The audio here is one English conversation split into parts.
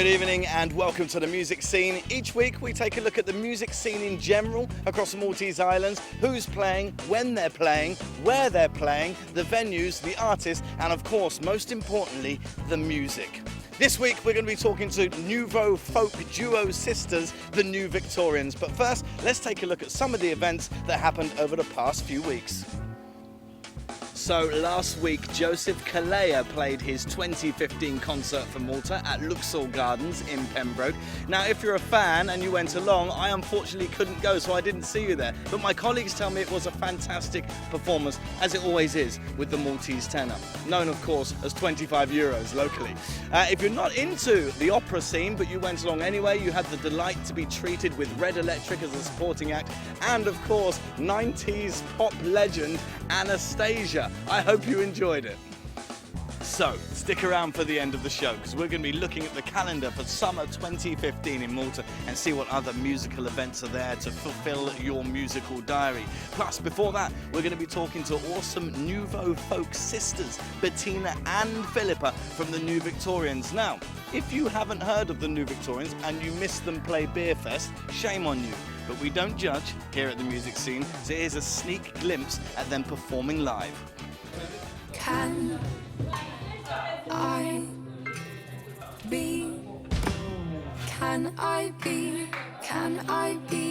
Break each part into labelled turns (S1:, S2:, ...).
S1: Good evening and welcome to the music scene. Each week we take a look at the music scene in general across the Maltese Islands, who's playing, when they're playing, where they're playing, the venues, the artists, and of course, most importantly, the music. This week we're going to be talking to nouveau folk duo sisters, the New Victorians. But first, let's take a look at some of the events that happened over the past few weeks. So last week, Joseph Kalea played his 2015 concert for Malta at Luxor Gardens in Pembroke. Now, if you're a fan and you went along, I unfortunately couldn't go, so I didn't see you there. But my colleagues tell me it was a fantastic performance, as it always is with the Maltese tenor, known of course as 25 euros locally. If you're not into the opera scene, but you went along anyway, you had the delight to be treated with Red Electric as a supporting act, and of course, 90s pop legend Anastasia. I hope you enjoyed it. So, stick around for the end of the show because we're going to be looking at the calendar for summer 2015 in Malta and see what other musical events are there to fulfill your musical diary. Plus, before that, we're going to be talking to awesome nouveau folk sisters, Bettina and Philippa from the New Victorians. Now, if you haven't heard of the New Victorians and you missed them play Beerfest, shame on you. But we don't judge here at the music scene, so here's a sneak glimpse at them performing live.
S2: Can I be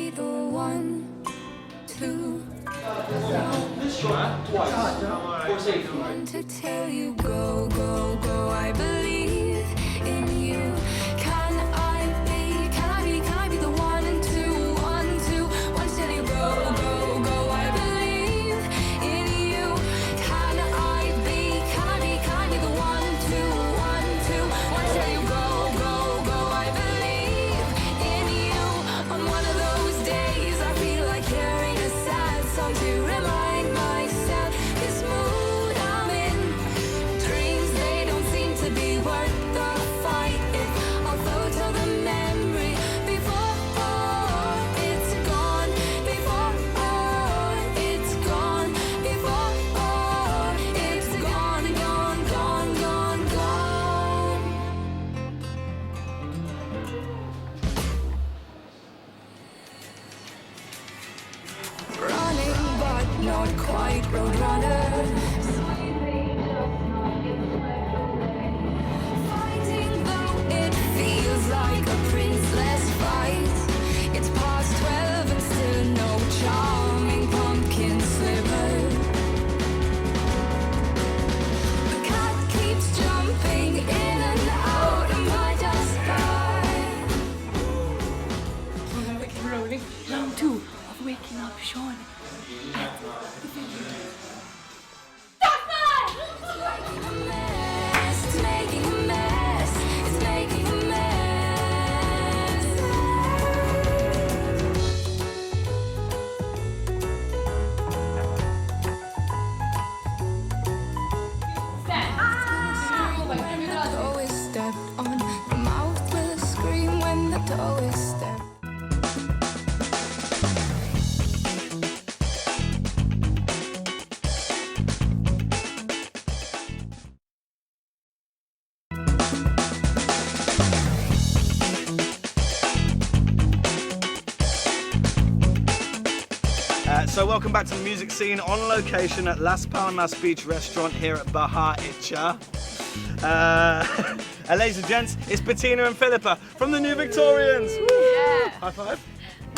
S2: the one to want to tell you go, go, go, I believe in you. Can I be the one to want to tell you go, go, go, I believe in you. Can I be the one to want to tell you go, go, go, I believe in you. On one of those days I feel like hearing a sad song to remind myself this mood I'm in. Dreams, they don't seem to be worth the fight if I'll photo the memory before it's gone, before it's gone, before it's gone, gone, gone, gone, gone. Running but not quite roadrunners. Fighting though it feels like a princeless fight. It's past 12 and still no charming pumpkin sliver. The cat keeps jumping in and out of my dustbin.
S3: We're rolling. Round 2 of Waking Up Sean at the venue.
S2: It's making a mess, it's making a mess. The toe is stepped on, the mouth will scream when the toe is stepped.
S1: So welcome back to the music scene on location at Las Palmas Beach Restaurant here at Bahar Ic-caghaq. And ladies and gents, it's Bettina and Philippa from the New Victorians. Woo!
S3: Yeah.
S1: High five.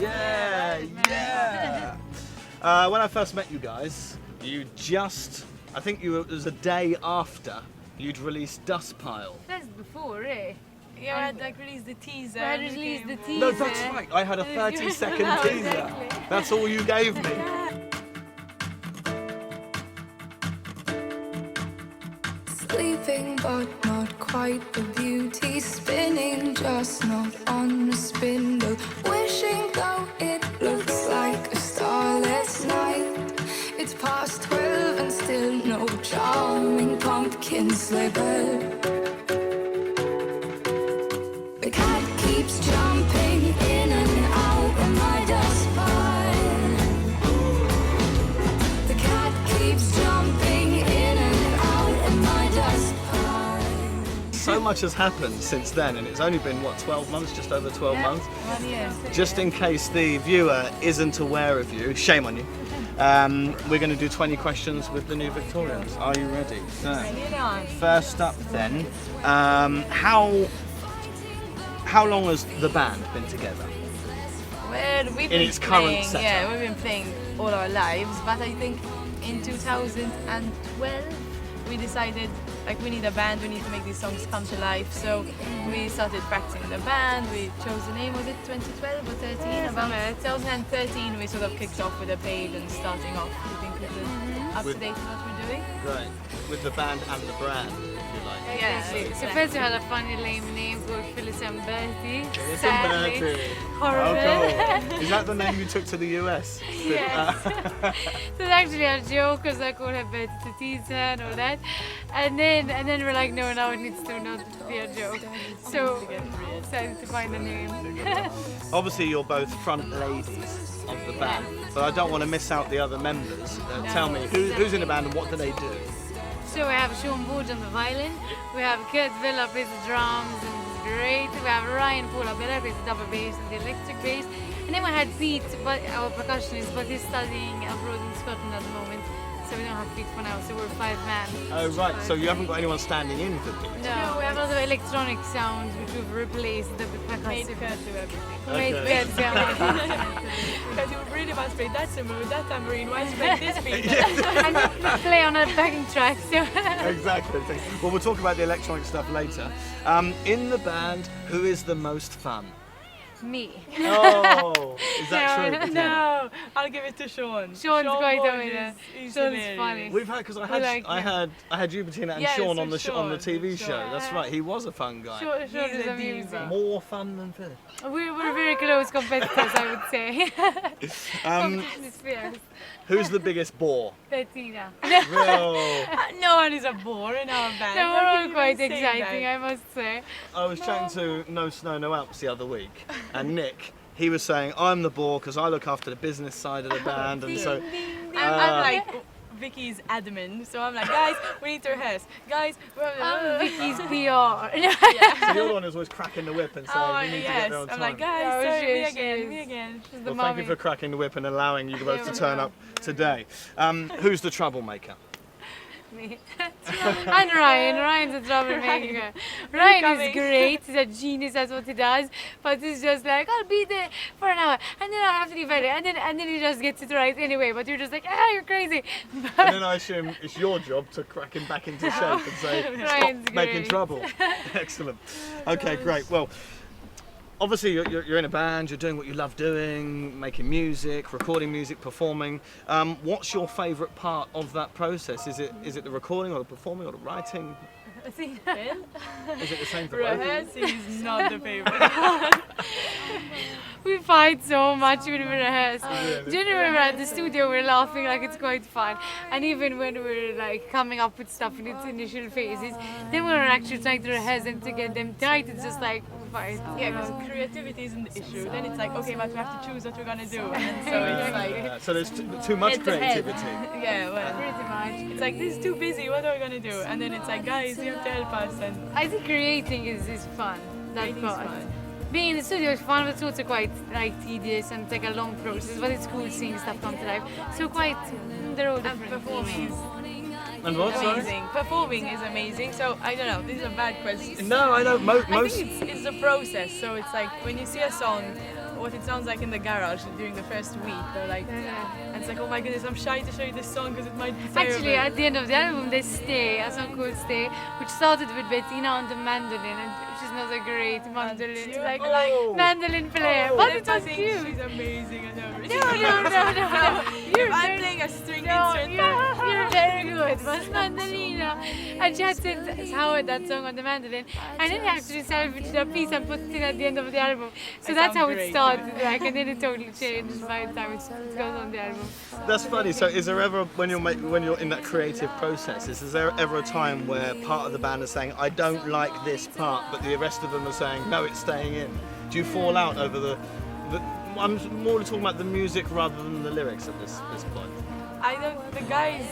S1: Yeah, yeah. When I first met you guys, I think it was a day after you'd released Dust Pile.
S3: That's before, eh?
S4: Yeah, I had like released the teaser.
S3: I released the teaser.
S1: No, that's right. I had a 30-second teaser.
S3: Exactly.
S1: That's all you gave me.
S2: Sleeping but not quite the beauty, spinning just not on a spindle, wishing though it looks like a starless night. It's past 12 and still no charming pumpkin sliver. The cat keeps jumping in and out of my dustbin. The cat keeps jumping in and out of my dustbin.
S1: So much has happened since then, and it's only been, what, 12 months, just over 12 months?
S4: 1 year.
S1: Just in case the viewer isn't aware of you, shame on you, we're going to do 20 questions with the new Victorians. Are you ready? So, first up then, how long has the band been together?
S4: Well, we've
S1: In
S4: been
S1: its current
S4: playing,
S1: setup.
S4: yeah, we've been playing all our lives, but I think in 2012 we decided like we need a band, we need to make these songs come to life. So we started practicing the band. We chose the name. Was it 2012 or 13? About 2013 we sort of kicked off with a page and starting off keeping people up to date on what we're doing.
S1: Right, with the band and the brand, if you like.
S4: Yeah.
S3: So first we had a funny lame name called Phyllis and Bertie.
S1: It's
S3: Sadly,
S1: Bertie.
S3: horrible.
S1: Oh, cool. Is that the name you took to the US?
S3: Yes. So it's actually a joke because I called her Betty to tease her and all that. And then we're like, no, now it needs to not be a joke. So decided to find a name.
S1: Obviously, you're both front ladies of the band, but I don't want to miss out the other members. Tell me, who's in the band and what do they do?
S3: So we have Sean Borge on the violin, we have Kurt Villa plays the drums and it's great, we have Ryan Paula Bella plays the double bass and the electric bass, and then we had Pete, our percussionist, but he's studying abroad in Scotland at the moment, so we don't have Pete for now, so we're 5-man.
S1: Oh right, so you haven't got anyone standing in for Pete?
S3: No, we have a lot of electronic sounds which we've replaced the
S4: Made
S3: percussive.
S4: Kurt do everything.
S3: Made
S1: Okay.
S3: Kurt do everything.
S4: Because you really must play that cymbal with that tambourine. Why is it this beat?
S3: And we play on a backing track, so...
S1: Exactly. Well, we'll talk about the electronic stuff later. In the band, who is the most fun?
S3: Me.
S1: Oh, is that
S3: No,
S1: true?
S3: no.
S1: Bettina?
S4: No, I'll give it to Sean.
S3: Sean's quite
S4: Borge
S3: amazing.
S4: is
S3: Sean's
S4: hilarious.
S3: funny.
S1: We've had because
S3: We like him.
S1: I had you, Bettina, and
S4: Yes,
S1: Sean on
S4: with
S1: the on the
S4: Sean,
S1: TV
S4: with
S1: show.
S4: Sean.
S1: That's right. He was a fun guy.
S3: Sean
S4: He's
S3: is
S4: a
S3: amazing.
S4: diva.
S1: More fun than Philip.
S3: We're very close competitors, I would say. Competition is fierce.
S1: Who's the biggest bore?
S3: Bettina.
S1: Well,
S4: No one is a bore in our band.
S3: They
S4: How
S3: were
S4: can
S3: all
S4: you
S3: quite
S4: even say
S3: exciting,
S4: that?
S3: I must say.
S1: I was chatting to No Snow No Alps the other week, and Nick, he was saying I'm the bore because I look after the business side of the band, and so
S4: I'm like, Vicky's admin, so I'm like, guys, we need to rehearse. Guys,
S3: I'm Vicky's PR.
S1: so you're the one who's always cracking the whip and saying
S4: oh
S1: we need to
S4: yes.
S1: get there on time.
S4: I'm like, guys,
S3: No,
S4: sorry,
S3: she
S4: me
S3: is,
S4: again,
S3: she
S4: me
S3: is.
S4: again.
S3: She's the
S1: Well, thank you
S3: mommy.
S1: for cracking the whip and allowing you both to turn up today. Who's the troublemaker?
S3: Me. And Ryan. Ryan's a troublemaker. Ryan is
S4: coming.
S3: great. He's a genius. That's what he does. But he's just like, I'll be there for an hour, and then I'll have to leave early, and then he just gets it right anyway. But you're just like, you're crazy.
S1: And then I assume it's your job to crack him back into shape and say,
S3: Ryan's
S1: stop making
S3: great.
S1: trouble. Excellent. Okay, great. Well, obviously you're in a band, you're doing what you love doing, making music, recording music, performing. What's your favourite part of that process? Is it the recording or the performing or the writing? Is it the same for both?
S4: Rehearsing is not the favorite.
S3: We fight so much when we rehearse.
S1: Really?
S3: Do you remember at the studio we're laughing like it's quite fun, and even when we're like coming up with stuff in its initial phases, then when we're actually trying to rehearse and to get them tight, it's just like we fight.
S4: Yeah, because creativity isn't the issue. Then it's like, okay, but we have to choose what we're gonna do. And so it's like,
S1: So there's too much
S4: Head to head.
S1: creativity.
S4: yeah, well,
S3: Pretty much.
S4: it's like, this is too busy, what are we gonna do? And then it's like, guys, you have to help us. And
S3: I think creating is fun. That
S4: creating is
S3: part.
S4: fun.
S3: Being in the studio is fun, but it's also quite like tedious and it's like a long process. But it's cool seeing stuff come to life. So quite, they're all
S4: And
S3: different.
S4: performing is
S1: And what, sorry?
S4: amazing. Performing is amazing. So I don't know, this is a bad question.
S1: No, I know
S4: I
S1: most.
S4: think it's a process. So it's like when you see a song, what it sounds like in the garage during the first week, or like, and it's like, oh my goodness, I'm shy to show you this song because it might be terrible.
S3: Actually, at the end of the album, there's Stay, a song called Stay, which started with Bettina on the mandolin, and she's not a great mandolin, she's like
S1: Oh.
S3: mandolin player, but it
S4: I
S3: was
S4: think
S3: cute.
S4: she's amazing and everything.
S3: No. You're
S4: I'm
S3: very,
S4: playing a string
S3: no,
S4: instrument.
S3: you're very good, but mandolina. And she had sent Howard that song on the mandolin, and then he actually salvaged a piece and put it in at the end of the album. So
S4: It
S3: that's
S4: sounds
S3: how it
S4: great.
S3: started, like, and then it totally changed by the time it goes on the album.
S1: That's funny. So, is there ever when you're in that creative process, is there ever a time where part of the band is saying, "I don't like this part," but the rest of them are saying, "No, it's staying in"? Do you fall out over the I'm more talking about the music rather than the lyrics at this point.
S4: I don't. The guys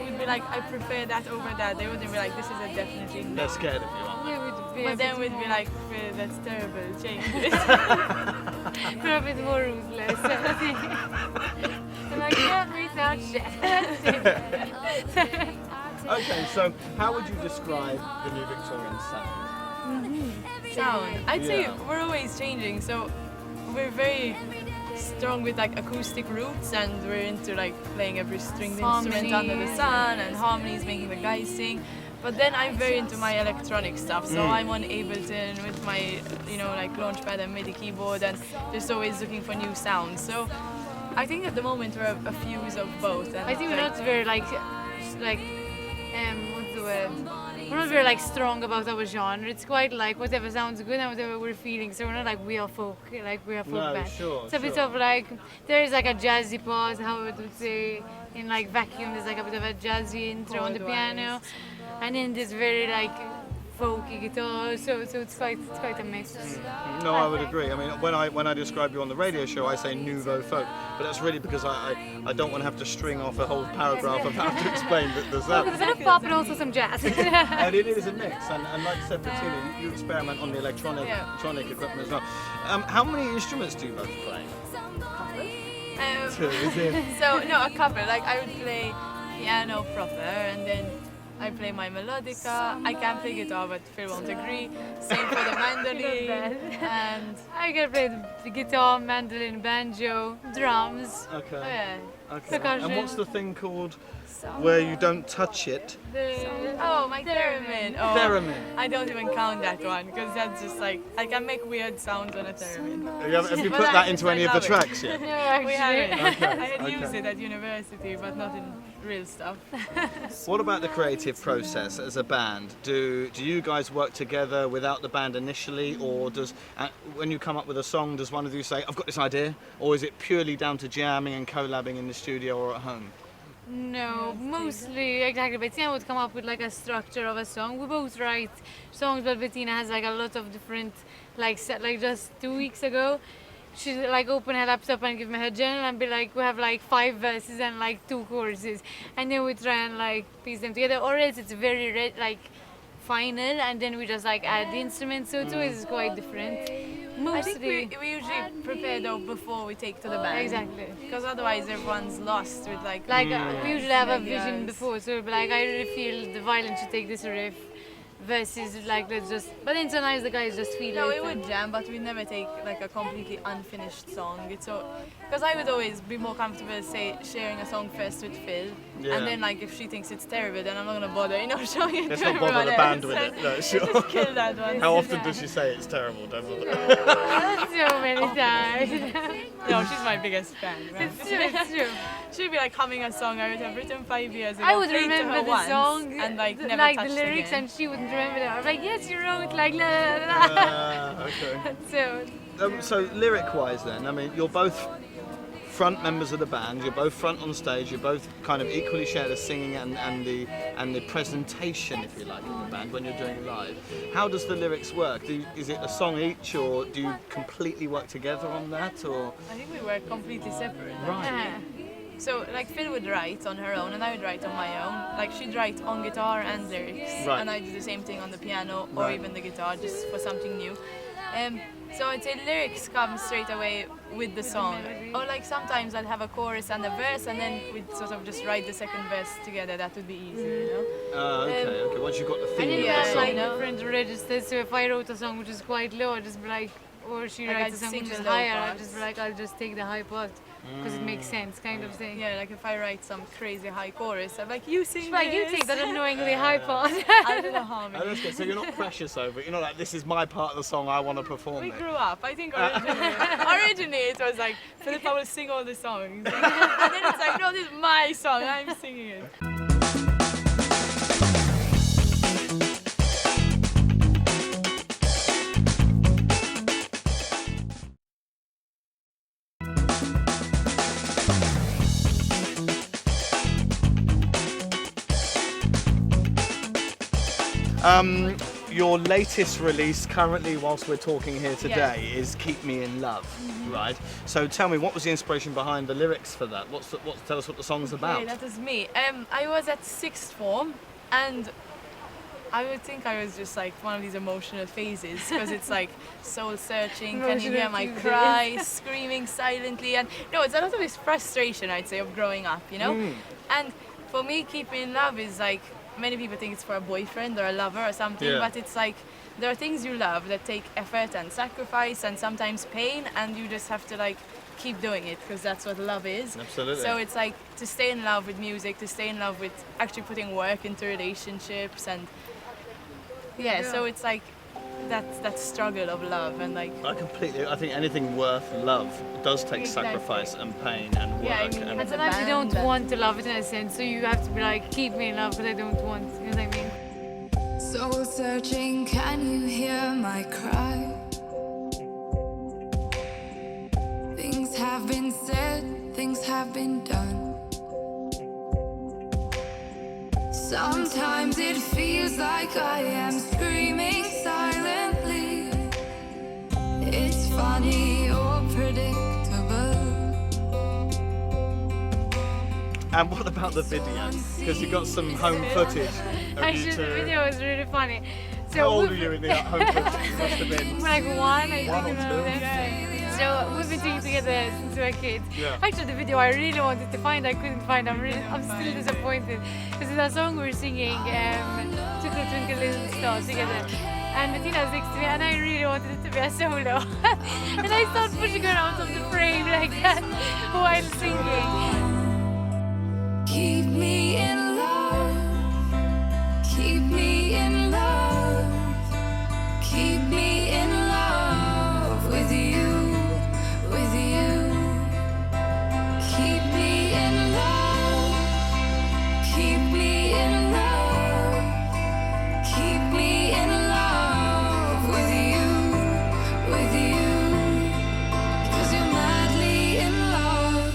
S4: would be like, I prefer that over that. They wouldn't be like, this is a definitely no.
S1: They're scared of you, aren't they?
S3: We would be
S4: But
S3: a
S4: then
S3: bit
S4: we'd
S3: more,
S4: be like, "Phil, that's terrible, change it."
S3: we're a bit more ruthless. I'm like, yeah, we touch it.
S1: Okay, so how would you describe the new Victorian sound?
S4: Sound. I'd say
S1: Yeah.
S4: we're always changing, so we're very strong with like acoustic roots, and we're into like playing every stringed instrument under the
S3: Harmonies.
S4: sun and harmonies, making the guys sing. But then I'm very into my electronic stuff, so I'm on Ableton with my, like Launchpad and MIDI keyboard, and just always looking for new sounds. So I think at the moment we're a fuse of both. And
S3: I think we're not very what's the word? We're not very strong about our genre. It's quite like whatever sounds good and whatever we're feeling. So we're not like we are folk
S1: No,
S3: band.
S1: sure,
S3: It's a bit
S1: sure.
S3: of there is like a jazzy part, how I would say in Vacuum. There's like a bit of a jazzy intro on the piano, and then there's very folky guitar. So it's quite a mix.
S1: No, I would agree. I mean, when I describe you on the radio show, I say nouveau folk, but that's really because I don't want to have to string off a whole paragraph of how to explain the sound.
S3: There's a bit of pop and also some jazz.
S1: And it is a mix, and like I said, Bettina, you experiment on the electronic equipment as well. How many instruments do you both play? Two, is it?
S4: So no, a couple. Like I would play piano proper, and then I play my melodica. I can play guitar, but Phil won't agree. Same for the mandolin, and
S3: I can play the guitar, mandolin, banjo, drums.
S1: Okay.
S4: yeah.
S1: Okay.
S3: Percussion.
S1: And what's the thing called where you don't touch it?
S4: Oh, my theremin. Oh,
S1: Theremin.
S4: I don't even count that one because that's just I can make weird sounds on a theremin.
S1: Have you
S4: But
S1: put
S4: I
S1: that
S4: just
S1: into any of the
S4: love it.
S1: tracks yet?
S3: No, actually.
S4: We haven't.
S1: Okay,
S4: I had
S1: okay.
S4: used it at university, but not in real stuff.
S1: What about the creative process as a band? Do you guys work together without the band initially, or does when you come up with a song, does one of you say, "I've got this idea," or is it purely down to jamming and collabing in the studio or at home?
S3: No, mostly exactly. Bettina would come up with a structure of a song. We both write songs, but Bettina has a lot of different just 2 weeks ago. She'd open her laptop and give me her journal and be like, we have 5 verses and 2 choruses, and then we try and piece them together. Or else it's very final, and then we just add the instruments. So it's always quite different.
S4: I think
S3: Mostly.
S4: we usually prepare though before we take to the band.
S3: Exactly.
S4: Because otherwise everyone's lost with
S3: We usually have a vision
S4: Yes.
S3: before, so we'll be I really feel the violin should take this riff, versus let's just. But then sometimes the guys just feel
S4: No,
S3: it.
S4: we would jam, but we never take a completely unfinished song. It's so because I would always be more comfortable sharing a song first with Phil,
S1: Yeah.
S4: and then if she thinks it's terrible, then I'm not gonna bother, showing it
S1: Let's
S4: to
S1: not bother
S4: everyone
S1: the band
S4: else.
S1: with it. No,
S4: Let's
S1: sure.
S4: just kill that one.
S1: How often does she say it's terrible? Don't bother.
S3: So many times.
S4: No, she's my biggest fan. Right?
S3: It's true.
S4: She'd be humming a song I would have written 5 years ago.
S3: I would
S4: played to
S3: remember
S4: her
S3: the
S4: once,
S3: song
S4: and never
S3: the
S4: touched
S3: lyrics,
S4: again.
S3: and she wouldn't remember them. I'm like, yes, you wrote la la la.
S1: Okay.
S3: So
S1: So lyric-wise, then, I mean, you're both front members of the band. You're both front on stage. You both kind of equally share the singing and the presentation, if you like, of the band when you're doing it live. How does the lyrics work? Is it a song each, or do you completely work together on that, or?
S4: I think we were completely separate.
S3: yeah.
S4: So Phil would write on her own and I would write on my own. She'd write on guitar and lyrics,
S1: Right.
S4: and I do the same thing on the piano or
S1: Right.
S4: even the guitar, just for something new. So I'd say lyrics come straight away with the song. Or sometimes I'd have a chorus and a verse, and then we'd sort of just write the second verse together. That would be easy, you know.
S1: Okay. Once you've got the
S3: And
S1: theme
S3: then
S1: of
S3: we
S1: the
S3: have
S1: song.
S3: different registers. So if I wrote a song which is quite low, I'd just be or she
S4: Like,
S3: writes
S4: I'd
S3: a song
S4: sing
S3: which is
S4: the low
S3: higher, I'd
S4: parts.
S3: just be I'll just take the high part because it makes sense, kind of thing.
S4: Yeah, if I write some crazy high chorus, I'm you sing
S3: She's you
S4: this.
S3: take that annoyingly high part.
S4: I'll do the harmony.
S1: Oh, that's good. So you're not precious over it. You're not this is my part of the song. I want to perform
S4: We
S1: it.
S4: grew up. I think originally it was Philippa will sing all the songs. And then it's no, this is my song, I'm singing it.
S1: Your latest release currently, whilst we're talking here today, is "Keep Me in Love," right? So tell me, what was the inspiration behind the lyrics for that? Tell us what the song's about.
S4: Okay, that was me. I was at 6th form, and I would think I was just like one of these emotional phases because it's like soul searching. Can you hear my cry, screaming silently? And no, it's a lot of this frustration, I'd say, of growing up, you know? And for me, keeping in love is like, many people think it's for a boyfriend or a lover or something, but it's like, there are things you love that take effort and sacrifice and sometimes pain, and you just have to like keep doing it because that's what love is.
S1: Absolutely.
S4: So it's like to stay in love with music, to stay in love with actually putting work into relationships, and so it's like that struggle of love. And like
S1: I think anything worth love does take sacrifice and pain and work.
S4: I mean,
S3: And sometimes you don't want to love it in a sense, so you have to be like, keep me in love, but I don't want, you know what I mean?
S2: Soul searching, can you hear my cry? Things have been said, things have been done. Sometimes it feels like I am screaming silently. It's funny or predictable.
S1: And what about the video? Because you got some home footage of you
S3: Actually,
S1: two.
S3: the video was really funny. So
S1: How old are you in the home footage? You must have been.
S3: Like one, I
S1: One
S3: think
S1: or
S3: around
S1: two.
S3: there. So we've been singing together since we were kids.
S1: Yeah.
S3: Actually, the video I really wanted to find, I couldn't find. I'm still disappointed because it's a song we were singing, Twinkle Twinkle Little Star together. And Bettina was next to me, and I really wanted it to be a solo. And I started pushing her out of the frame like that while singing.
S2: Keep me in love. Keep me in love. Keep me in love with you. With you. Keep me in love. Keep me in love. Keep me in love with you. With you. 'Cause you're madly in love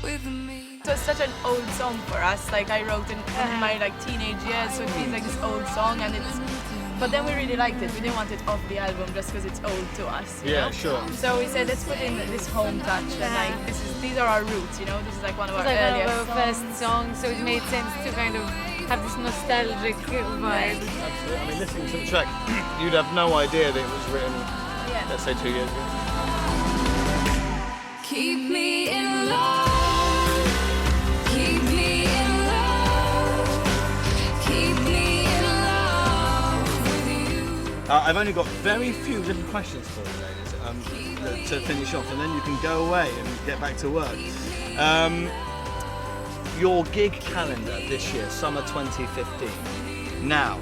S2: with me.
S4: it was such an old song for us. Like I wrote in my like teenage years, so it feels like this old song, and it's. But then we really liked it. We didn't want it off the album just because it's old to us. You know?
S1: Sure.
S4: So we said let's put in this home touch, and like these are our roots. You know, this is like one of our
S3: It's like one
S4: earliest
S3: of our first songs, so it made sense to kind of have this nostalgic vibe.
S1: Absolutely. I mean, listening to the track, you'd have no idea that it was written, let's say, 2 years ago.
S2: Keep me in love. Keep me in love. Keep me in love with you.
S1: I've only got very few different questions for you, ladies, to finish off, and then you can go away and get back to work. Your gig calendar this year, summer 2015. Now,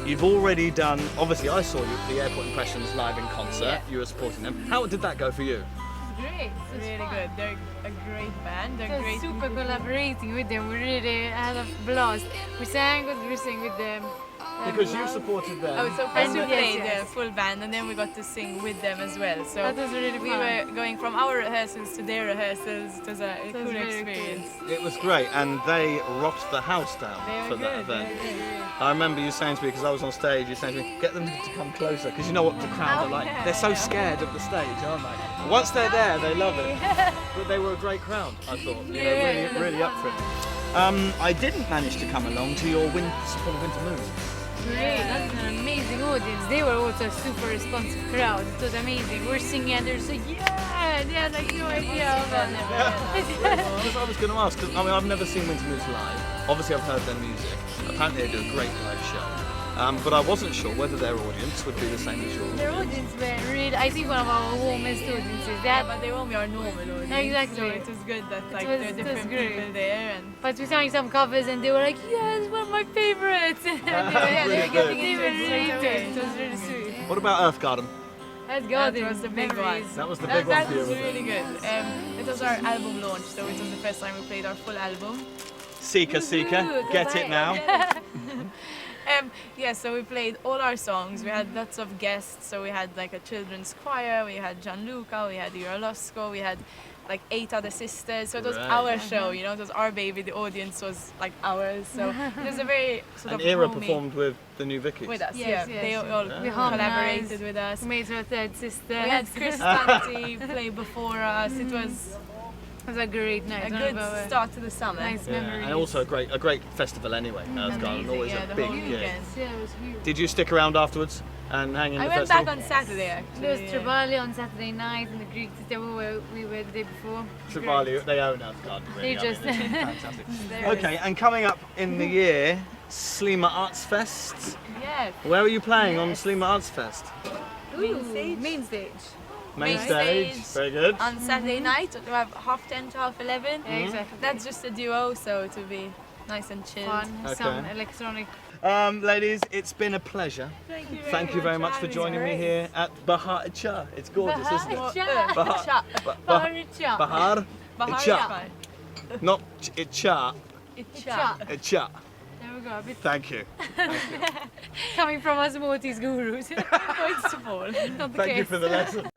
S1: you've already done, obviously I saw you at the Airport Impressions live in concert, you were supporting them. How did that go for you?
S3: Great.
S4: It's really good. They're a great band. They're
S3: So
S4: great.
S3: super collaborating with them. We really had a blast. We sang good, we sang with them.
S1: Because you supported them.
S4: Oh, so first we
S3: Yes,
S4: played
S3: yes.
S4: the full band, and then we got to sing with them as well. So
S3: That was really
S4: we
S3: fun.
S4: were going from our rehearsals to their rehearsals. It was a cool
S3: very
S4: experience.
S1: It was great, and they rocked the house down for that event. I remember you saying to me, because I was on stage, you saying to me, get them to come closer, because you know what the crowd are like. They're so scared of the stage, aren't they? Once they're there, they love it. But they were a great crowd, I thought. You know, really up for it. I didn't manage to come along to your Winter Moon.
S3: Great, that's an amazing audience. They were also a super responsive crowd. It was amazing. We're singing and they're so they had like no idea about it.
S1: I was going to ask, because I mean, I've never seen Winter Moons live. Obviously, I've heard their music. Apparently, they do a great live show. But I wasn't sure whether their audience would be the same as yours.
S3: Their audience were really, I think, one of our warmest audiences.
S4: Yeah, but they won't be our normal audience.
S3: Exactly.
S4: So it was good that like
S3: was-
S4: there are
S3: it was
S4: different
S3: great.
S4: people there, and
S3: But we sang some covers and they were like, yes, one of my favorites. And they were
S1: Really good.
S3: they were really into it. It was really sweet.
S1: What about Earth Garden?
S3: That's
S4: that
S3: good.
S4: was the big one.
S1: That was the big one
S4: That
S1: for you,
S4: was
S1: wasn't it?
S4: really good. It was our album launch, so it was the first time we played our full album.
S1: Seeker, get it now.
S4: Yeah, so we played all our songs. We had lots of guests. So we had like a children's choir. We had Gianluca. We had Irolosco. We had like 8 other sisters. So it was
S1: Right.
S4: our show. You know, it was our baby. The audience was like ours. So it was a very sort
S1: And
S4: of
S1: Era
S4: homey-
S1: performed with the New Vickies.
S4: with us.
S3: Yes,
S4: yeah,
S3: yes.
S4: they all
S3: We harmonized.
S4: collaborated with us.
S3: We made her third sister.
S4: We had Chris Tanti play before us. It was
S3: It was a great night.
S4: A good start to the summer.
S3: Nice
S1: Yeah,
S3: memories.
S1: and also a great festival anyway. Asgard, always
S4: yeah,
S1: a
S4: the
S1: big
S4: whole
S1: gig.
S4: weekend.
S3: Yeah, it was huge.
S1: Did you stick around afterwards and hang in
S4: I
S1: the
S4: went
S1: festival?
S4: back on Saturday actually.
S3: There was
S4: yeah.
S3: Trevally on Saturday night and the Greek theatre where we were the day before.
S1: Trevally, they own Asgard. Really.
S3: They just-
S1: Fantastic.
S4: There
S1: Okay, and coming up in the year, Slima Arts Fest.
S4: Yes.
S1: Where are you playing on Slima Arts Fest?
S4: Main stage.
S3: Main stage.
S1: Main
S4: Main
S1: stage.
S4: stage.
S1: Very good.
S4: On Saturday night, we have 10:30 to 11.
S3: Yeah, exactly.
S4: That's just a duo, so it will be nice and chilled.
S3: Fun,
S1: Okay.
S3: some electronic.
S1: Ladies, it's been a pleasure.
S4: Thank you very much
S1: for
S4: having
S1: joining me
S4: us.
S1: here at Bahar Ic-caghaq. It's gorgeous, isn't it?
S3: Bahar
S1: Bahar.
S3: Bahar Ic-caghaq.
S1: Bahar
S4: Bahar
S1: Ic-caghaq. Not Ic-caghaq.
S3: Ic-caghaq.
S1: Ic-caghaq.
S3: There we go. A bit
S1: Thank you.
S3: coming from us Maltese gurus. Points to fall. Not the
S1: Thank you
S3: case.
S1: for the lesson.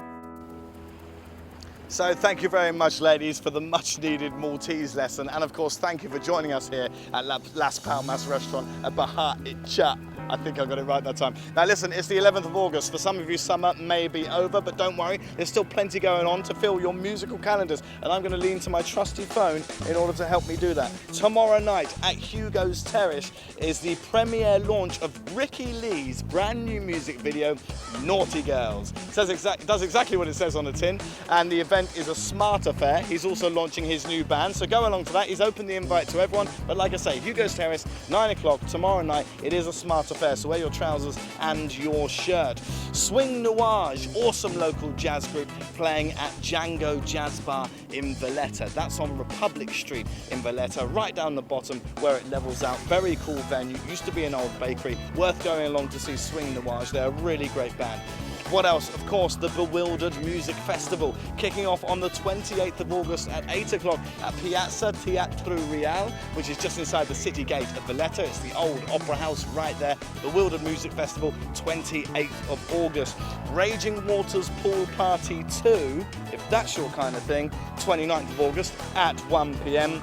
S1: So thank you very much, ladies, for the much needed Maltese lesson. And of course, thank you for joining us here at Las Palmas restaurant at Bahar Ic-caghaq. I think I got it right that time. Now listen, it's the 11th of August. For some of you, summer may be over, but don't worry, there's still plenty going on to fill your musical calendars. And I'm going to lean to my trusty phone in order to help me do that. Tomorrow night at Hugo's Terrace is the premiere launch of Ricky Lee's brand new music video, Naughty Girls. Does exactly what it says on the tin. And the event is a smart affair. He's also launching his new band, so go along to that. He's opened the invite to everyone. But like I say, Hugo's Terrace, 9 o'clock tomorrow night. It is a smart affair, so wear your trousers and your shirt. Swing Nuage, awesome local jazz group playing at Django Jazz Bar in Valletta. That's on Republic Street in Valletta, right down the bottom where it levels out. Very cool venue, used to be an old bakery. Worth going along to see Swing Nuage. They're a really great band. What else? Of course, the Bewildered Music Festival, kicking off on the 28th of August at 8 o'clock at Piazza Teatro Real, which is just inside the city gate of Valletta. It's the old opera house right there. Bewildered Music Festival, 28th of August. Raging Waters Pool Party 2, if that's your kind of thing, 29th of August at 1 p.m.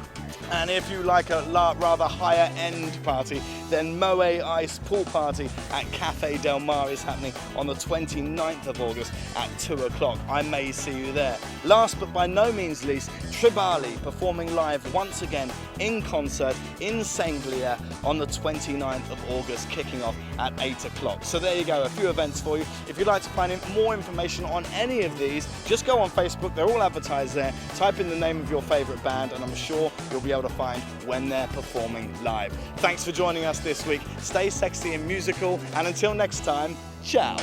S1: And if you like a rather higher end party, then Moe Ice Pool Party at Cafe Del Mar is happening on the 29th of August at 2 o'clock. I may see you there. Last but by no means least, Tribali performing live once again in concert in Sanglia on the 29th of August, kicking off at 8 o'clock. So there you go, a few events for you. If you'd like to find more information on any of these, just go on Facebook. They're all advertised there. Type in the name of your favourite band and I'm sure you'll be able to find when they're performing live. Thanks for joining us this week. Stay sexy and musical, and until next time, ciao.